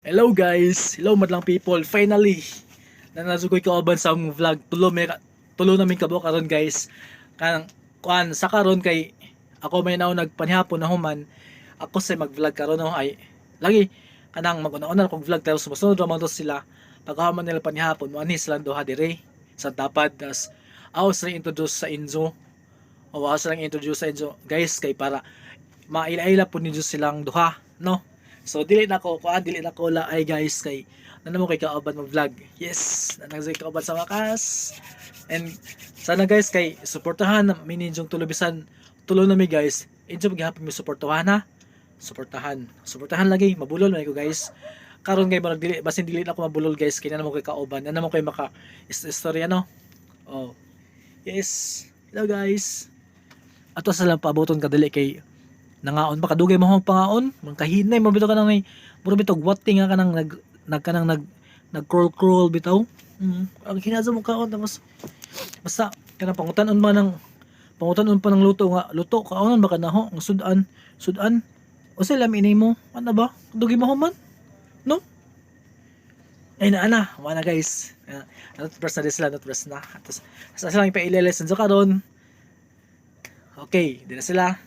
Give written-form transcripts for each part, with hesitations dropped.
Hello guys, hello madlang people. Finally, nanasugoy ka oban sa akong vlog. Tulo namin kabo karon guys. Kanang kuan sa karon kay ako may nagpanihapon na human. Ako say mag-vlog karon no ay lagi kanang mag-una-una kog vlog pero sumusunod ra man to sila. Pagkahuman nila panihapon mo ani sila duha dire sa tapad das ako sa introduce sa Enzo. O ako sa introduce sa Enzo guys kay para maila-ila po ninyo silang duha no. So dili na ko la ay guys kay nano mo kay kauban mo vlog. Yes, nanagay kauban sa wakas. And sana guys kay suportahan mi ninyong tulubisan tulo na mi guys. Enjoy gyapon mi suportahan ha. Suportahan lagi mabulol man ko guys. Karon kay marag dili basin dili na ako mabulol guys kay nano mo kay kauban. Nano mo kay maka istorya no. Oh. Yes. Hello guys. Ato sa lang paboton kadali kay nangaon pa kadugay mo hong pangaon mangkahinay mo bitaw kanang may muro bitaw watting nga kanang nag crawl bitaw ang hinasa mo kaon tapos basta kanang pangutanon pa ng luto kaonon ba kanaho ang sudan o sila minay mo ano ba dugay mo man no ay na wala guys not press na tapos sa lang ipailelesen sa karon okay di na sila.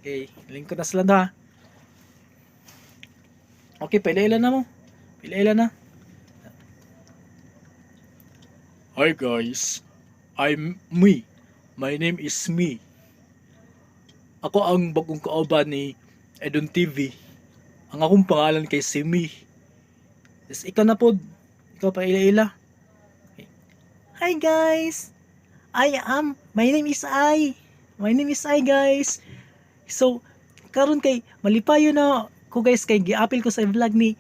Okay, link ko na sila na. Okay, pila-ila na mo. Pila-ila na. Hi guys, I'm me. My name is me. Ako ang bagong kauban ni Edon TV. Ang akong pangalan kay si Me. Yes, ikaw na po. Ikaw pa ila-ila. Okay. Hi guys. My name is I. My name is I guys. So, karon kay malipayo na ko guys kay giapil ko sa vlog ni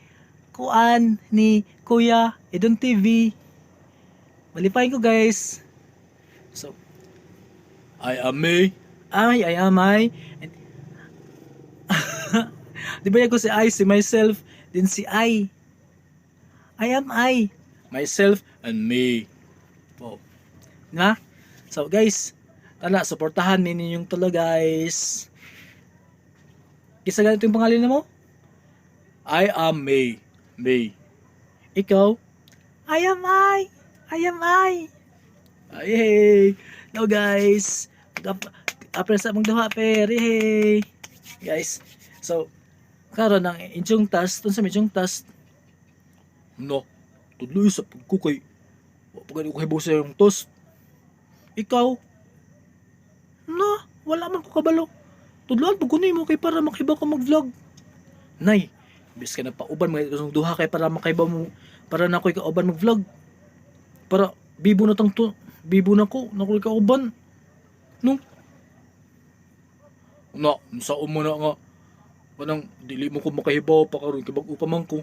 Kuan ni Kuya Edon TV. Malipayon ko guys. So, I am me. I am I. And, di ba ko si I, si myself, din si I. I am I. Myself and me. Oh. Na? So guys, tala, suportahan ninyong tulo guys. Kisa ganito yung pangalan mo? I am May. May. Ikaw? I am I. I am I. Ay, hey. Hello guys. Apres sa mong duha per. Hey. Guys. So, karon ang inyong task, tun sa inyong task. No. Tudloy sa pagkukay. Pagkukay ko hibo sa yung toast. Ikaw? No. Wala man ko kabalo. Tudloan pag kunin mo kay para makiba ka mag-vlog. Nay, bis ka na pauban mga itong duha kay para makiba mo para na ko'y kauban mag-vlog. Para bibo na ko, na ko'y kauban. No? Na, saan mo na nga. Kanang dili mo ko makahibaw pa karon kay bag-o pa man ko.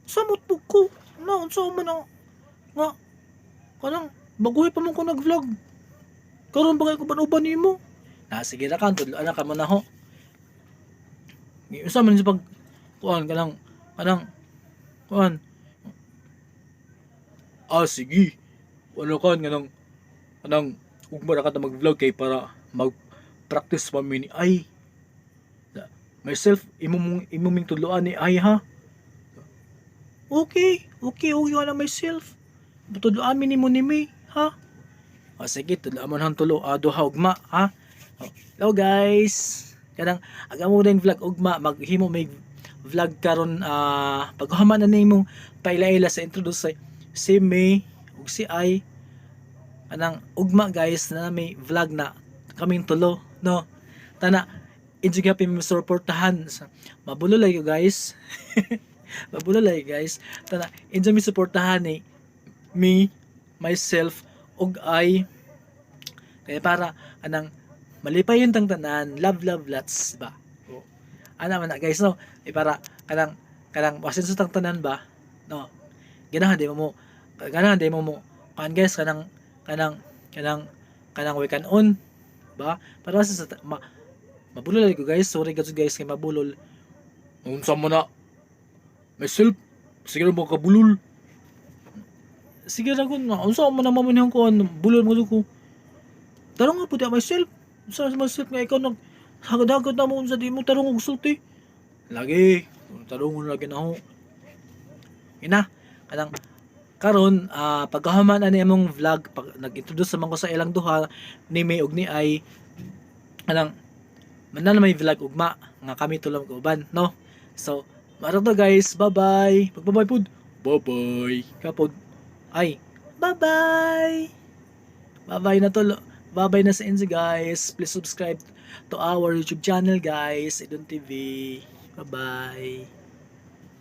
Samot po ko. Na, saan mo na nga. Kanang baguhay pa man ko nag-vlog. Karon ba kay ko ban-uban nimo? Sige na kan tudlo anak ka mo na ho. Usa man sa pag kuan kanang kuan. Sige. Ano kan kanang ugma ra ka ta mag-vlog kay para mag-practice pa mi ni ay. Myself imong tudloan ni ay ha. Okay na myself. Tudloan mi nimo ni me ha. Sige tudloan mo han tulo duha ugma ha. Hello guys. Kanang aga mo din vlog ugma maghimo may vlog karon paghuman na nimo paila-ila sa introduce si May ug si I kanang ugma guys na may vlog na kaming tulo no. Tana enjoy gyapon mi suportahan mabulolay ko guys. Mabulolay guys. Tana enjoy mi suportahan ni me myself ug I kaya para anang malipay yung tanan, love lots ba? O, ana man na guys no, para kanang wasin sa tanan ba? No. Ganahan di mo kan guys kanang we can on ba? Para sa mabulol ko guys, sorry guys kay mabulol. Unsa mo na? Myself, sige mo kabulol. Sige ra kun, unsa mo na mamunhang ko bulol mo ko. Tarong nga pud myself. Sa myself nga ikaw hagad-hagad na mo sa di mo tarong og sulti. Lagi, tarong lagi na ho. ina kanang karon pagkahuman ani among vlog pag nag-introduce naman ko sa ilang duha ni May ug ni Ay kanang man na may vlog ugma nga kami tulong kauban no. So maro to guys, bye bye. Bye pod. Bye bye. Kapod ay bye bye. Bye bye na to. Bye bye na sa inyo guys. Please subscribe to our YouTube channel guys, Idon TV. Bye bye.